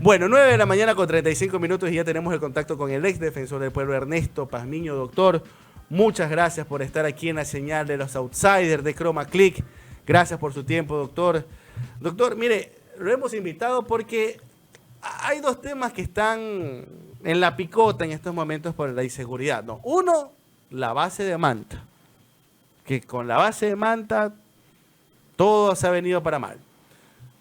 Bueno, 9 de la mañana con 35 minutos y ya tenemos el contacto con el ex defensor del pueblo, Ernesto Pazmiño. Doctor, muchas gracias por estar aquí en la señal de los Outsiders de Chroma Click. Gracias por su tiempo, doctor. Doctor, mire, lo hemos invitado porque hay dos temas que están en la picota en estos momentos por la inseguridad, ¿no? Uno, la base de Manta, que con la base de Manta todo se ha venido para mal.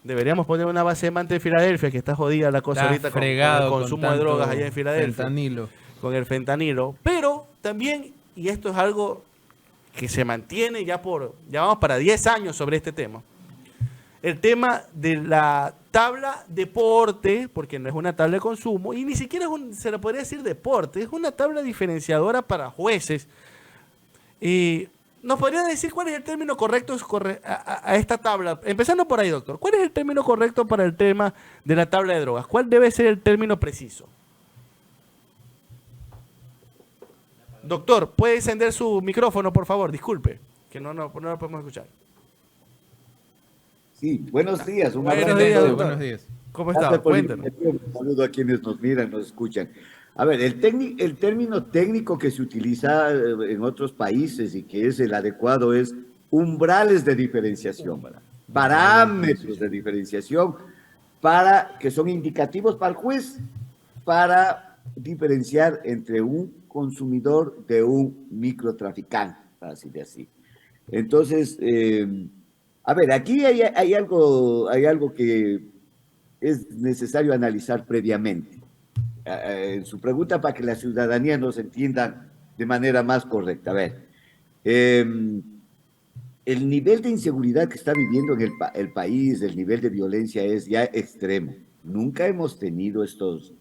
Deberíamos poner una base de Manta en Filadelfia, que está jodida la cosa ahorita con el consumo de drogas allá en Filadelfia. Fentanilo. Con el fentanilo. Pero también, y esto es algo que se mantiene ya vamos para 10 años sobre este tema, el tema de la tabla deporte, porque no es una tabla de consumo, y ni siquiera se le podría decir deporte, es una tabla diferenciadora para jueces. Y ¿nos podría decir cuál es el término correcto a esta tabla? Empezando por ahí, doctor. ¿Cuál es el término correcto para el tema de la tabla de drogas? ¿Cuál debe ser el término preciso? Doctor, ¿puede encender su micrófono, por favor? Disculpe, que no lo podemos escuchar. Sí, buenos días. Buenos días, doctor. Buenos días. ¿Cómo está? Cuéntanos. Un saludo a quienes nos miran, nos escuchan. A ver, el término técnico que se utiliza en otros países y que es el adecuado es umbrales de diferenciación, parámetros de diferenciación que son indicativos para el juez para diferenciar entre un consumidor de un microtraficante, para decirlo así. Entonces, a ver, aquí hay algo que es necesario analizar previamente. En su pregunta para que la ciudadanía nos entienda de manera más correcta. A ver, el nivel de inseguridad que está viviendo en el país, el nivel de violencia es ya extremo. Nunca hemos tenido estos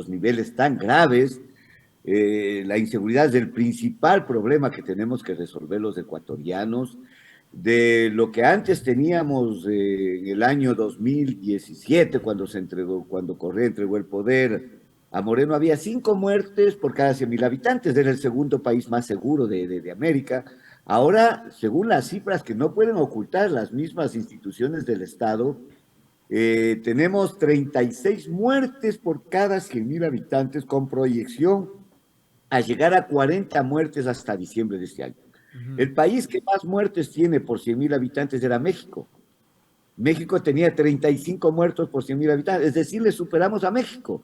niveles tan graves. La inseguridad es el principal problema que tenemos que resolver los ecuatorianos. De lo que antes teníamos en el año 2017, cuando Correa entregó el poder a Moreno, había 5 muertes por cada 100.000 habitantes, era el segundo país más seguro de América. Ahora, según las cifras que no pueden ocultar las mismas instituciones del Estado, tenemos 36 muertes por cada 100.000 habitantes, con proyección a llegar a 40 muertes hasta diciembre de este año. El país que más muertes tiene por 100.000 habitantes era México. México tenía 35 muertos por 100.000 habitantes, es decir, le superamos a México.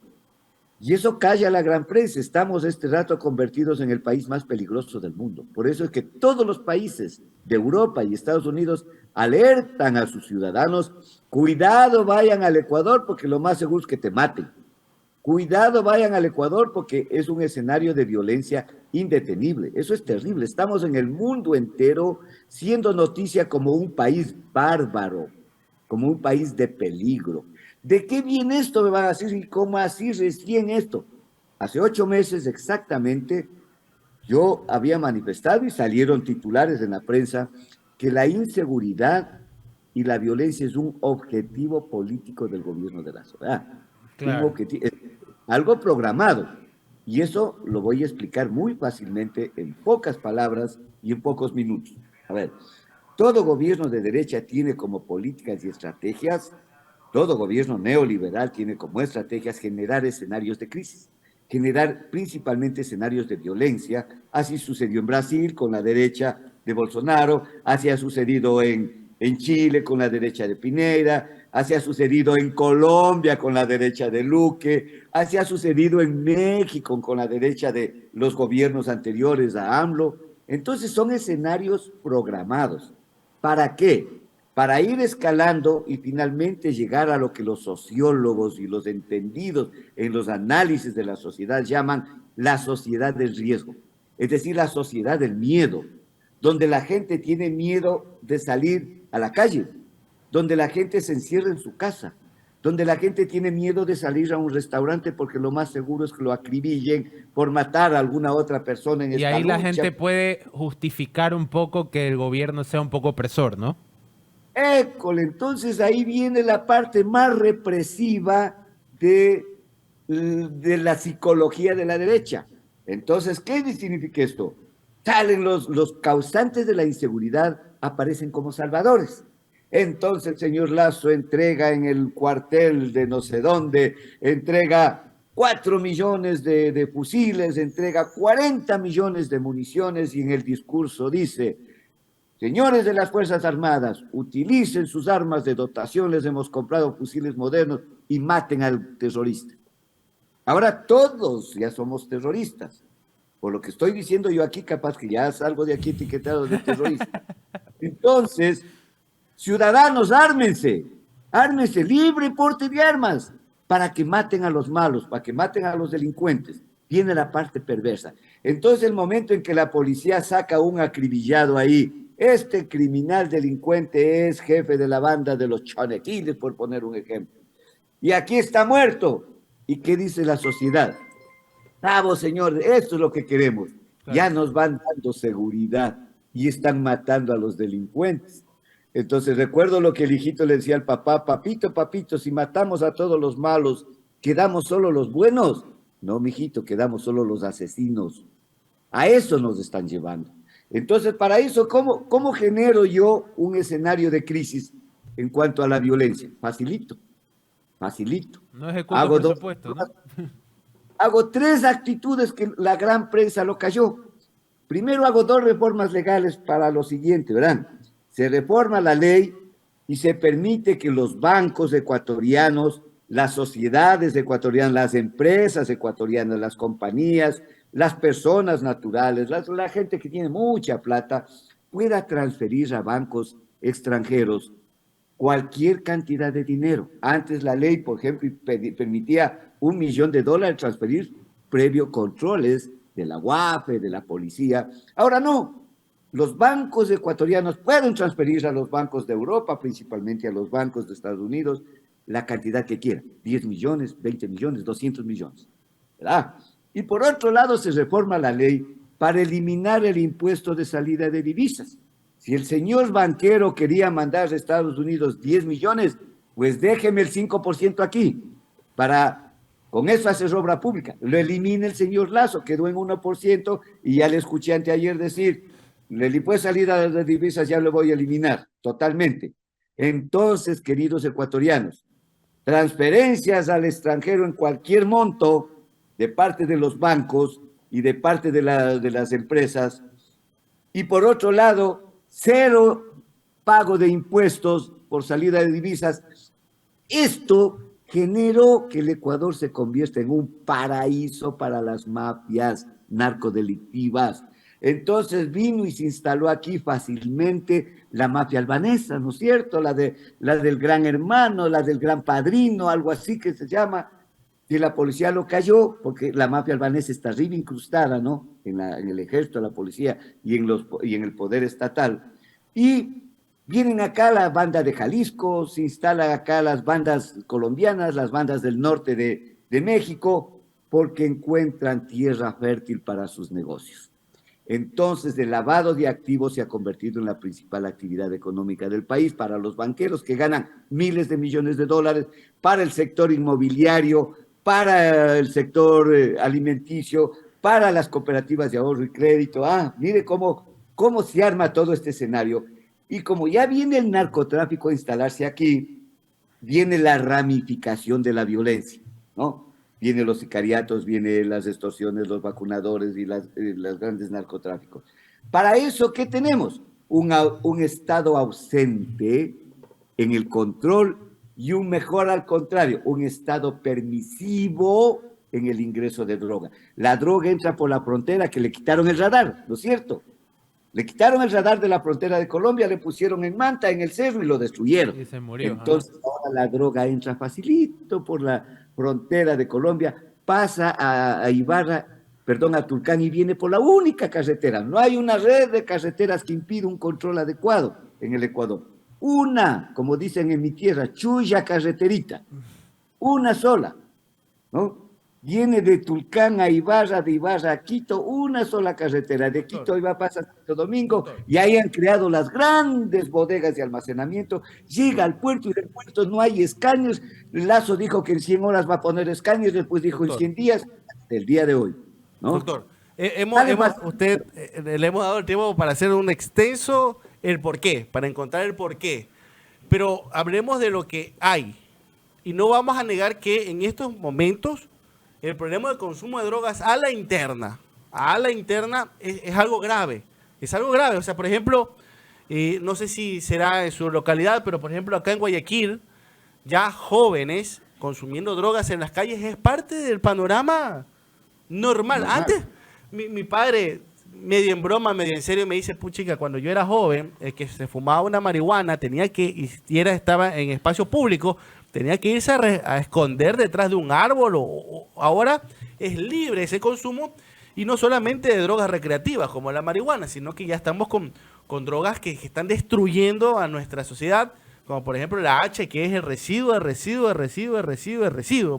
Y eso calla a la gran prensa. Estamos este rato convertidos en el país más peligroso del mundo. Por eso es que todos los países de Europa y Estados Unidos alertan a sus ciudadanos: cuidado, vayan al Ecuador porque lo más seguro es que te maten. Cuidado, vayan al Ecuador porque es un escenario de violencia indetenible. Eso es terrible. Estamos en el mundo entero siendo noticia como un país bárbaro, como un país de peligro. ¿De qué viene esto? Me van a decir, ¿y cómo así recién esto? Hace 8 meses exactamente yo había manifestado y salieron titulares en la prensa que la inseguridad y la violencia es un objetivo político del gobierno de la ciudad. Claro. Algo programado. Y eso lo voy a explicar muy fácilmente en pocas palabras y en pocos minutos. A ver, todo gobierno de derecha tiene como políticas y estrategias, todo gobierno neoliberal tiene como estrategias generar escenarios de crisis, generar principalmente escenarios de violencia. Así sucedió en Brasil con la derecha de Bolsonaro, así ha sucedido en Chile con la derecha de Piñera, así ha sucedido en Colombia con la derecha de Luque, así ha sucedido en México con la derecha de los gobiernos anteriores a AMLO. Entonces son escenarios programados. ¿Para qué? Para ir escalando y finalmente llegar a lo que los sociólogos y los entendidos en los análisis de la sociedad llaman la sociedad del riesgo, es decir, la sociedad del miedo, donde la gente tiene miedo de salir a la calle, donde la gente se encierra en su casa, donde la gente tiene miedo de salir a un restaurante porque lo más seguro es que lo acribillen por matar a alguna otra persona en esta lucha. Y ahí la gente puede justificar un poco que el gobierno sea un poco opresor, ¿no? École, entonces ahí viene la parte más represiva de la psicología de la derecha. Entonces, ¿qué significa esto? Salen los causantes de la inseguridad, aparecen como salvadores. Entonces el señor Lazo entrega en el cuartel de no sé dónde, entrega 4 millones de fusiles, entrega 40 millones de municiones y en el discurso dice: señores de las Fuerzas Armadas, utilicen sus armas de dotación, les hemos comprado fusiles modernos y maten al terrorista. Ahora todos ya somos terroristas. Por lo que estoy diciendo yo aquí, capaz que ya salgo de aquí etiquetado de terrorista. Entonces, ciudadanos, ármense, libre porte de armas, para que maten a los malos, para que maten a los delincuentes. Viene la parte perversa. Entonces, el momento en que la policía saca un acribillado ahí, este criminal delincuente es jefe de la banda de los chonequiles, por poner un ejemplo. Y aquí está muerto. ¿Y qué dice la sociedad? Bravo, señor, esto es lo que queremos. Claro. Ya nos van dando seguridad y están matando a los delincuentes. Entonces recuerdo lo que el hijito le decía al papá: papito, papito, si matamos a todos los malos, ¿quedamos solo los buenos? No, mijito, quedamos solo los asesinos. A eso nos están llevando. Entonces, para eso, ¿cómo genero yo un escenario de crisis en cuanto a la violencia? Facilito. No ejecuta presupuesto, ¿no? Hago 3 actitudes que la gran prensa lo cayó. Primero, hago 2 reformas legales para lo siguiente, ¿verdad? Se reforma la ley y se permite que los bancos ecuatorianos, las sociedades ecuatorianas, las empresas ecuatorianas, las compañías, las personas naturales, la gente que tiene mucha plata, pueda transferir a bancos extranjeros cualquier cantidad de dinero. Antes la ley, por ejemplo, permitía $1 millón transferir previo controles de la UAFE, de la policía. Ahora no. Los bancos ecuatorianos pueden transferir a los bancos de Europa, principalmente a los bancos de Estados Unidos, la cantidad que quieran: 10 millones, 20 millones, 200 millones. ¿Verdad? Y por otro lado, se reforma la ley para eliminar el impuesto de salida de divisas. Si el señor banquero quería mandar a Estados Unidos 10 millones, pues déjeme el 5% aquí, con eso hacer obra pública. Lo elimina el señor Lazo, quedó en 1%, y ya le escuché anteayer decir: el impuesto de salida de divisas ya lo voy a eliminar totalmente. Entonces, queridos ecuatorianos, transferencias al extranjero en cualquier monto de parte de los bancos y de parte de las empresas. Y por otro lado, 0 pago de impuestos por salida de divisas. Esto generó que el Ecuador se convierta en un paraíso para las mafias narcodelictivas. Entonces vino y se instaló aquí fácilmente la mafia albanesa, ¿no es cierto? La del Gran Hermano, la del Gran Padrino, algo así que se llama. Y la policía lo cayó, porque la mafia albanesa está arriba incrustada, ¿no? En el ejército, la policía y en el poder estatal. Y vienen acá la banda de Jalisco, se instalan acá las bandas colombianas, las bandas del norte de México, porque encuentran tierra fértil para sus negocios. Entonces, el lavado de activos se ha convertido en la principal actividad económica del país para los banqueros, que ganan miles de millones de dólares, para el sector inmobiliario, para el sector alimenticio, para las cooperativas de ahorro y crédito. Mire cómo se arma todo este escenario. Y como ya viene el narcotráfico a instalarse aquí, viene la ramificación de la violencia, ¿no? Vienen los sicariatos, vienen las extorsiones, los vacunadores y los grandes narcotráficos. Para eso, ¿qué tenemos? Un Estado ausente en el control y un mejor al contrario, un Estado permisivo en el ingreso de droga. La droga entra por la frontera, que le quitaron el radar, ¿no es cierto? Le quitaron el radar de la frontera de Colombia, le pusieron en Manta, en el cerro, y lo destruyeron. Y se murió. Entonces, ahora la droga entra facilito por la frontera de Colombia, pasa a Ibarra, a Tulcán, y viene por la única carretera. No hay una red de carreteras que impida un control adecuado en el Ecuador. Una, como dicen en mi tierra, chulla carreterita, una sola, ¿no? Viene de Tulcán a Ibarra, de Ibarra a Quito, una sola carretera. De Quito iba a pasar a Santo Domingo, y ahí han creado las grandes bodegas de almacenamiento. Llega al puerto y del puerto no hay escaños. Lazo dijo que en 100 horas va a poner escaños, después dijo en 100 días, del día de hoy, ¿no? Doctor, le hemos dado el tiempo para hacer un extenso el porqué, para encontrar el porqué. pero hablemos de lo que hay. Y no vamos a negar que en estos momentos el problema del consumo de drogas a la interna es algo grave. Es algo grave. O sea, por ejemplo, no sé si será en su localidad, pero por ejemplo acá en Guayaquil, ya jóvenes consumiendo drogas en las calles es parte del panorama normal. Antes, mi padre, medio en broma, medio en serio, me dice, puchica, cuando yo era joven, el que se fumaba una marihuana tenía que, estaba en espacio público, tenía que irse a esconder detrás de un árbol. Ahora es libre ese consumo, y no solamente de drogas recreativas como la marihuana, sino que ya estamos con drogas que están destruyendo a nuestra sociedad, como por ejemplo la H, que es el residuo,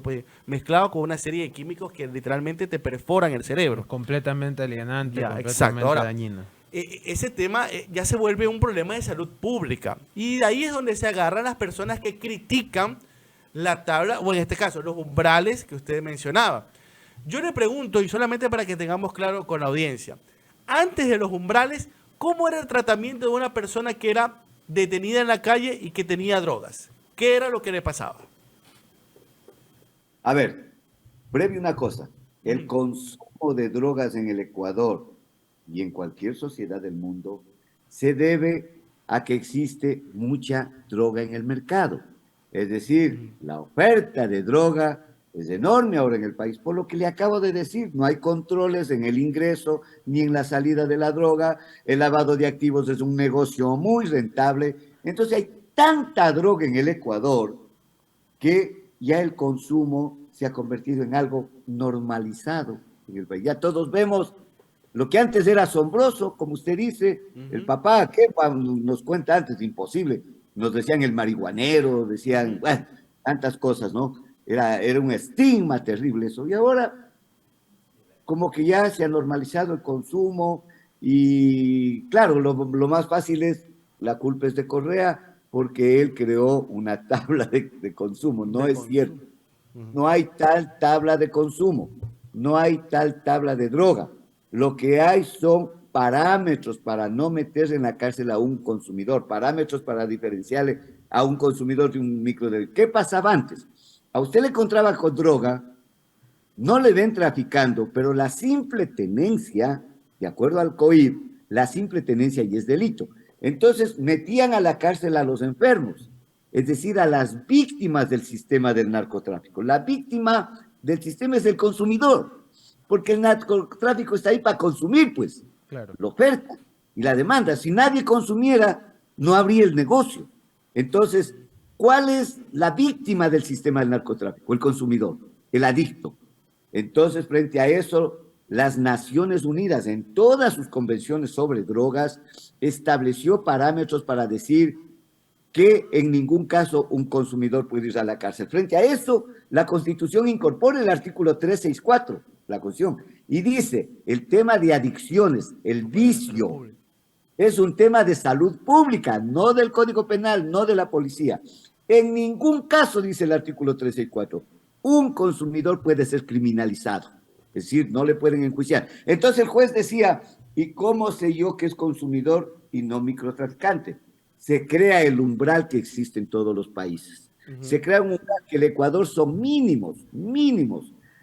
pues mezclado con una serie de químicos que literalmente te perforan el cerebro. Completamente alienante, Ya, completamente exacto. Ahora, dañino. Ese tema ya se vuelve un problema de salud pública. Y de ahí es donde se agarran las personas que critican la tabla, o en este caso, los umbrales que usted mencionaba. Yo le pregunto, y solamente para que tengamos claro con la audiencia, antes de los umbrales, ¿cómo era el tratamiento de una persona que era detenida en la calle y que tenía drogas? ¿Qué era lo que le pasaba? A ver, previo una cosa, el consumo de drogas en el Ecuador y en cualquier sociedad del mundo se debe a que existe mucha droga en el mercado. Es decir, la oferta de droga es enorme ahora en el país, por lo que le acabo de decir, no hay controles en el ingreso ni en la salida de la droga, el lavado de activos es un negocio muy rentable, entonces hay tanta droga en el Ecuador que ya el consumo se ha convertido en algo normalizado en el país. Ya todos vemos lo que antes era asombroso, como usted dice, el papá, ¿qué nos cuenta antes? Imposible. Nos decían el marihuanero, decían, bueno, tantas cosas, ¿no? Era un estigma terrible eso. Y ahora, como que ya se ha normalizado el consumo y, claro, lo más fácil es, la culpa es de Correa, porque él creó una tabla de consumo. No es cierto. No hay tal tabla de consumo. No hay tal tabla de droga. Lo que hay son parámetros para no meter en la cárcel a un consumidor, parámetros para diferenciarle a un consumidor de un microdelito. ¿Qué pasaba antes? A usted le encontraba con droga, no le ven traficando, pero la simple tenencia, de acuerdo al COIP, la simple tenencia ya es delito. Entonces metían a la cárcel a los enfermos, es decir, a las víctimas del sistema del narcotráfico. La víctima del sistema es el consumidor, porque el narcotráfico está ahí para consumir, pues, Claro. la oferta y la demanda. Si nadie consumiera, no habría el negocio. Entonces, ¿cuál es la víctima del sistema del narcotráfico? El consumidor, el adicto. Entonces, frente a eso, las Naciones Unidas, en todas sus convenciones sobre drogas, estableció parámetros para decir que en ningún caso un consumidor puede ir a la cárcel. Frente a eso, la Constitución incorpora el artículo 364, la Constitución, y dice, el tema de adicciones, el vicio, es un tema de salud pública, no del Código Penal, no de la policía. En ningún caso, dice el artículo 364, un consumidor puede ser criminalizado, es decir, no le pueden enjuiciar. Entonces el juez decía, ¿y cómo sé yo que es consumidor y no microtraficante? Se crea el umbral que existe en todos los países. Se crea un umbral que en el Ecuador son mínimos.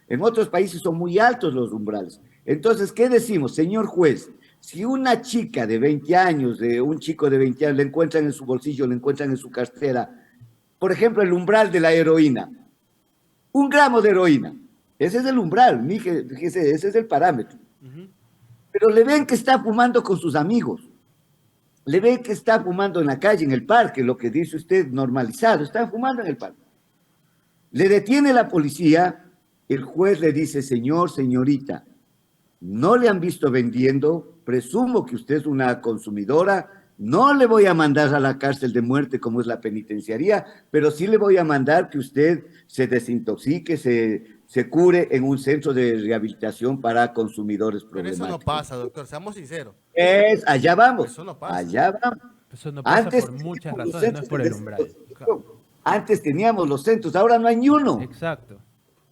En otros países son muy altos los umbrales. Entonces, ¿qué decimos, señor juez? Si una chica de 20 años, de un chico de 20 años, le encuentran en su bolsillo, le encuentran en su cartera, por ejemplo, el umbral de la heroína, 1 gramo de heroína, ese es el umbral, fíjese, ese es el parámetro. Pero le ven que está fumando con sus amigos, le ven que está fumando en la calle, en el parque, lo que dice usted, normalizado, está fumando en el parque. Le detiene la policía, el juez le dice, señor, señorita, no le han visto vendiendo, presumo que usted es una consumidora, no le voy a mandar a la cárcel de muerte como es la penitenciaría, pero sí le voy a mandar que usted se desintoxique, se cure en un centro de rehabilitación para consumidores problemáticos. Pero eso no pasa, doctor, seamos sinceros. Allá vamos, Eso no pasa. allá vamos. Eso no pasa Antes por muchas teníamos los razones, no es centros por de el umbral. Antes teníamos los centros, ahora no hay ni uno. Exacto.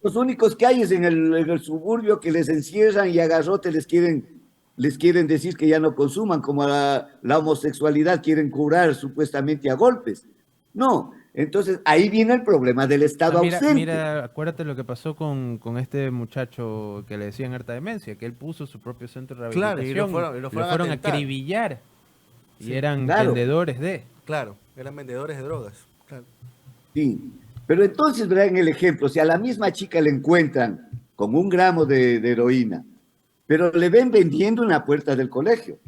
Los únicos que hay es en el suburbio que les encierran y a garrote les quieren decir que ya no consuman, como la homosexualidad quieren curar supuestamente a golpes. No, entonces ahí viene el problema del Estado Mira, ausente. mira, acuérdate lo que pasó con este muchacho que le decían harta demencia, que él puso su propio centro de Claro, rehabilitación y lo y lo fueron a fueron a atentar. acribillar y Sí, eran Claro, vendedores de. claro, eran vendedores de drogas. Claro. sí. Pero entonces, verán el ejemplo, si a la misma chica le encuentran con 1 gramo de heroína, pero le ven vendiendo en la puerta del colegio,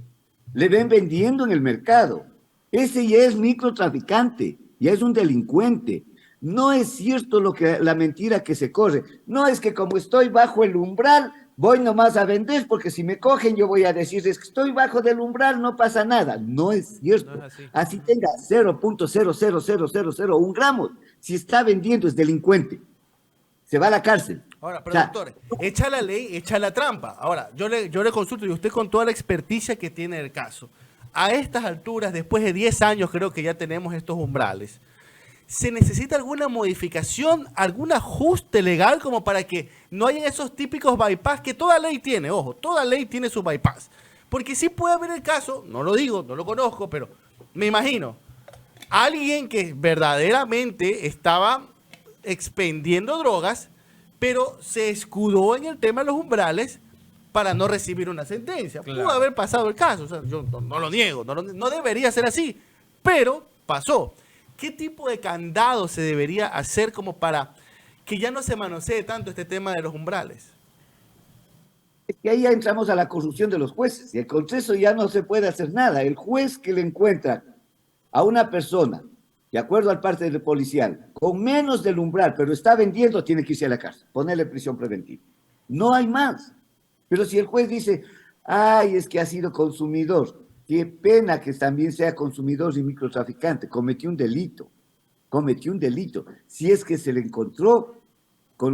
le ven vendiendo en el mercado. Ese ya es microtraficante, ya es un delincuente. No es cierto la mentira que se corre. No es que como estoy bajo el umbral, voy nomás a vender, porque si me cogen yo voy a decir, es que estoy bajo del umbral, no pasa nada. No es No es cierto. así. Así tenga 0.00001 gramos, si está vendiendo es delincuente. Se va a la cárcel. Ahora, O pero sea, doctor, echa la ley, echa la trampa. Ahora, yo le consulto, y usted con toda la experticia que tiene el caso, a estas alturas, después de 10 años creo que ya tenemos estos umbrales, ¿se necesita alguna modificación, algún ajuste legal como para que no haya esos típicos bypass que toda ley tiene? Ojo, toda ley tiene su bypass. Porque sí puede haber el caso, no lo digo, no lo conozco, pero me imagino, alguien que verdaderamente estaba expendiendo drogas, pero se escudó en el tema de los umbrales para no recibir una sentencia. Claro. Pudo haber pasado el caso, o sea, yo no lo niego, no debería ser así, pero pasó. ¿Qué tipo de candado se debería hacer como para que ya no se manosee tanto este tema de los umbrales? es que ahí ya entramos a la corrupción de los jueces y el Congreso ya no se puede hacer nada. El juez que le encuentra a una persona, de acuerdo al parte del policial, con menos del umbral, pero está vendiendo, tiene que irse a la cárcel, ponerle prisión preventiva. No hay más. Pero si el juez dice, ay, es que ha sido consumidor, qué pena que también sea consumidor y microtraficante, cometió un delito. Si es que se le encontró con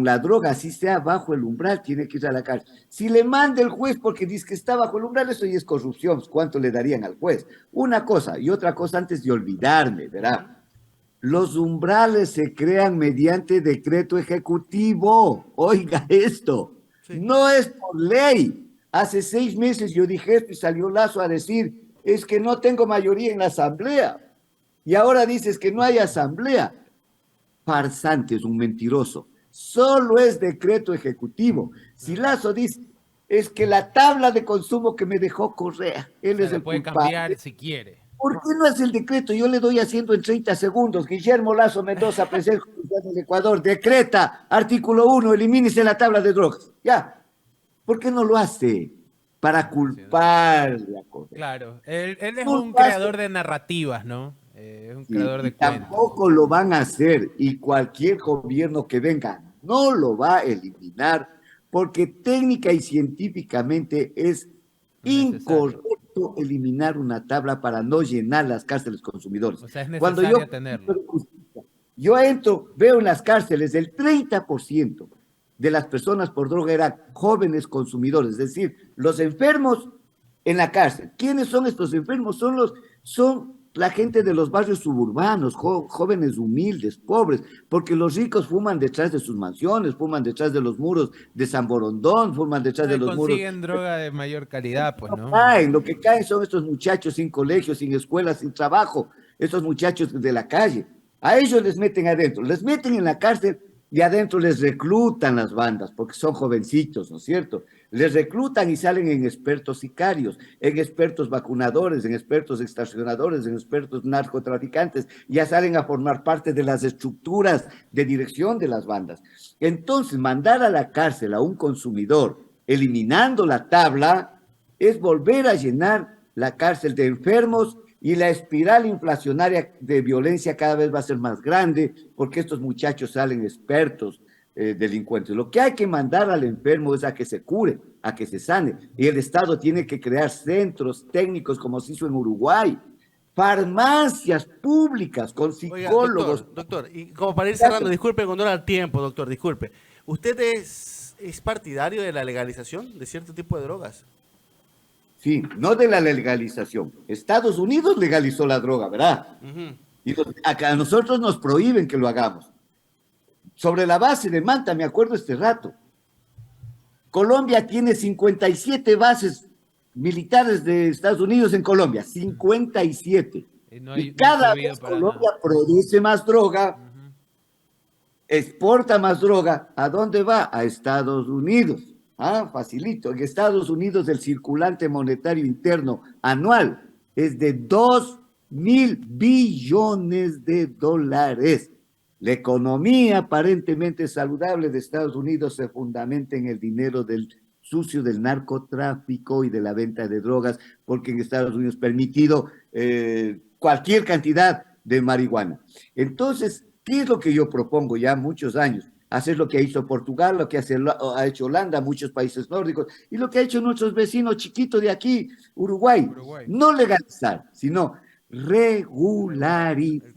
la droga, así sea bajo el umbral, tiene que ir a la cárcel. Si le manda el juez porque dice que está bajo el umbral, eso ya es corrupción. ¿Cuánto le darían al juez? Una cosa, y otra cosa antes de olvidarme, ¿verdad? Los umbrales se crean mediante decreto ejecutivo. Oiga esto, Sí. no es por ley. Hace 6 meses yo dije esto y salió Lazo a decir, es que no tengo mayoría en la asamblea. Y ahora dices que no hay asamblea. Farsante, es un mentiroso. Solo es decreto ejecutivo. Si Lazo dice, es que la tabla de consumo que me dejó Correa, O él sea, es le el puede culpable. cambiar si quiere. ¿Por qué no hace el decreto? Yo le doy haciendo en 30 segundos. Guillermo Lazo Mendoza, presidente del Ecuador, decreta, artículo 1, elimínese la tabla de drogas. Ya. ¿Por qué no lo hace? Para culparle a Correa. Claro, él es No un lo hace. creador de narrativas, ¿no? Es un Sí, creador y de cuentos. tampoco lo van a hacer, y cualquier gobierno que venga no lo va a eliminar, porque técnica y científicamente es Necesario. incorrecto eliminar una tabla para no llenar las cárceles consumidores. O sea, es Cuando yo, necesario tenerlo. yo entro, veo en las cárceles el 30% de las personas por droga eran jóvenes consumidores, es decir, los enfermos en la cárcel. ¿Quiénes son estos enfermos? Son la gente de los barrios suburbanos, jóvenes humildes, pobres, porque los ricos fuman detrás de sus mansiones, fuman detrás de los muros de San Borondón, fuman detrás de los muros. Consiguen droga de mayor calidad, pues, No ¿no? caen, lo que caen son estos muchachos sin colegio, sin escuela, sin trabajo, estos muchachos de la calle. A ellos les meten adentro, les meten en la cárcel y adentro les reclutan las bandas, porque son jovencitos, ¿no es cierto? Les reclutan y salen en expertos sicarios, en expertos vacunadores, en expertos extorsionadores, en expertos narcotraficantes, ya salen a formar parte de las estructuras de dirección de las bandas. Entonces, mandar a la cárcel a un consumidor, eliminando la tabla, es volver a llenar la cárcel de enfermos y la espiral inflacionaria de violencia cada vez va a ser más grande porque estos muchachos salen expertos delincuentes. Lo que hay que mandar al enfermo es a que se cure, a que se sane. Y el Estado tiene que crear centros técnicos como se hizo en Uruguay, farmacias públicas con Oiga, psicólogos. doctor, y como para ir cerrando, disculpe con honor al tiempo, doctor, disculpe. ¿Usted es partidario de la legalización de cierto tipo de drogas? Sí, no de la legalización. Estados Unidos legalizó la droga, ¿verdad? Y acá a nosotros nos prohíben que lo hagamos. Sobre la base de Manta, me acuerdo este rato, Colombia tiene 57 bases militares de Estados Unidos en Colombia, 57. Y cada vez Colombia produce más droga, exporta más droga. ¿A dónde va? A Estados Unidos. Facilito. En Estados Unidos el circulante monetario interno anual es de 2.000 billones de dólares. La economía aparentemente saludable de Estados Unidos se fundamenta en el dinero del sucio del narcotráfico y de la venta de drogas, porque en Estados Unidos es permitido cualquier cantidad de marihuana. Entonces, ¿qué es lo que yo propongo ya muchos años? Hacer lo que hizo Portugal, lo que ha hecho Holanda, muchos países nórdicos, y lo que ha hecho nuestros vecinos chiquitos de aquí, Uruguay. No legalizar, sino regularizar.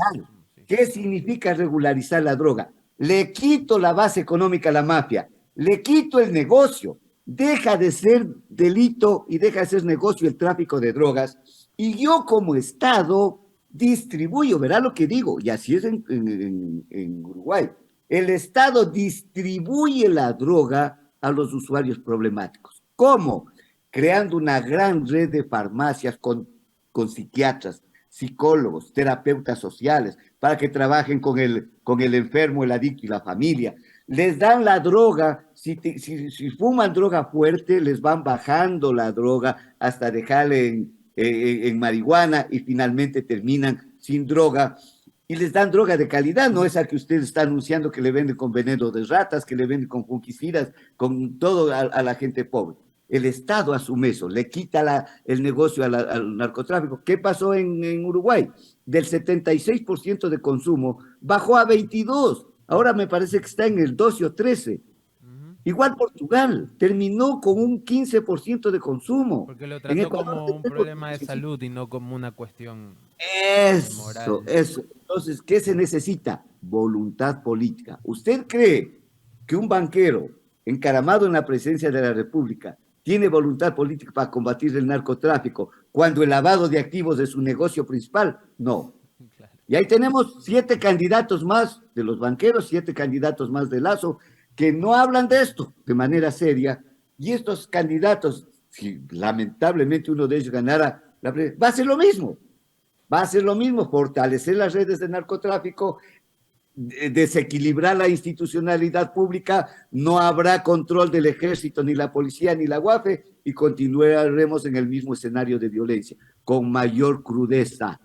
¿Qué significa regularizar la droga? Le quito la base económica a la mafia, le quito el negocio, deja de ser delito y deja de ser negocio el tráfico de drogas, y yo como Estado distribuyo, verá lo que digo, y así es en Uruguay. El Estado distribuye la droga a los usuarios problemáticos. ¿Cómo? Creando una gran red de farmacias con psiquiatras, psicólogos, terapeutas sociales, para que trabajen con el enfermo, el adicto y la familia. Les dan la droga, si fuman droga fuerte, les van bajando la droga hasta dejarle en marihuana y finalmente terminan sin droga. Y les dan droga de calidad, no esa que usted está anunciando que le venden con veneno de ratas, que le venden con fungicidas, con todo a la gente pobre. El Estado asume eso, le quita el negocio al narcotráfico. ¿Qué pasó en Uruguay? Del 76% de consumo bajó a 22%. Ahora me parece que está en el 12 o 13%. Igual Portugal terminó con un 15% de consumo. Porque lo trató como un problema de salud y no como una cuestión moral. Eso. Entonces, ¿qué se necesita? Voluntad política. ¿Usted cree que un banquero encaramado en la presidencia de la República tiene voluntad política para combatir el narcotráfico cuando el lavado de activos es su negocio principal? No. Claro. Y ahí tenemos 7 candidatos más de los banqueros, 7 candidatos más de Lazo, que no hablan de esto de manera seria, y estos candidatos, si lamentablemente uno de ellos ganara, va a ser lo mismo, fortalecer las redes de narcotráfico, desequilibrar la institucionalidad pública, no habrá control del ejército, ni la policía, ni la UAFE, y continuaremos en el mismo escenario de violencia, con mayor crudeza.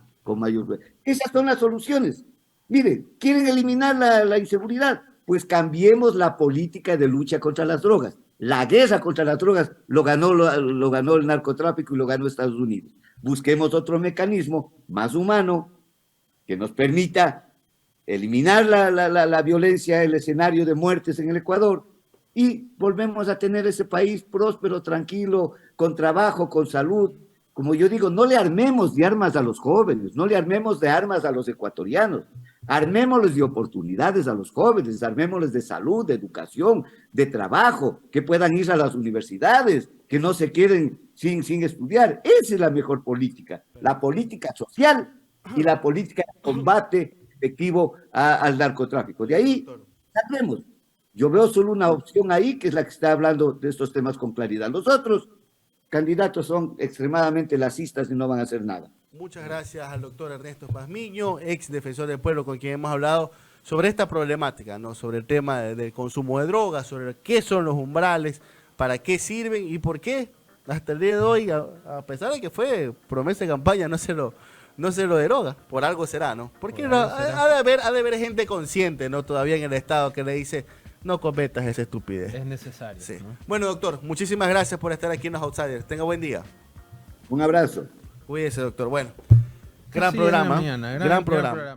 Esas son las soluciones. Miren, ¿quieren eliminar la inseguridad? Pues cambiemos la política de lucha contra las drogas. La guerra contra las drogas lo ganó el narcotráfico y lo ganó Estados Unidos. Busquemos otro mecanismo más humano que nos permita eliminar la violencia, el escenario de muertes en el Ecuador, y volvemos a tener ese país próspero, tranquilo, con trabajo, con salud. Como yo digo, no le armemos de armas a los jóvenes, no le armemos de armas a los ecuatorianos. Armémosles de oportunidades a los jóvenes, armémosles de salud, de educación, de trabajo, que puedan ir a las universidades, que no se queden sin estudiar. Esa es la mejor política, la política social y la política de combate efectivo al narcotráfico. De ahí, sabremos. Yo veo solo una opción ahí, que es la que está hablando de estos temas con claridad. Los otros candidatos son extremadamente lacistas y no van a hacer nada. Muchas gracias al doctor Ernesto Pazmiño, ex defensor del pueblo, con quien hemos hablado sobre esta problemática, ¿no? Sobre el tema del consumo de drogas, sobre qué son los umbrales, para qué sirven y por qué hasta el día de hoy, a pesar de que fue promesa de campaña, no se lo deroga. Por algo será, ¿no? Porque ha de haber gente consciente, ¿no? Todavía en el Estado que le dice: no cometas esa estupidez. Es necesario. Sí. ¿No? Bueno, doctor, muchísimas gracias por estar aquí en los Outsiders. Tenga buen día. Un abrazo. Cuídese, doctor. Bueno, gran programa. Gran programa.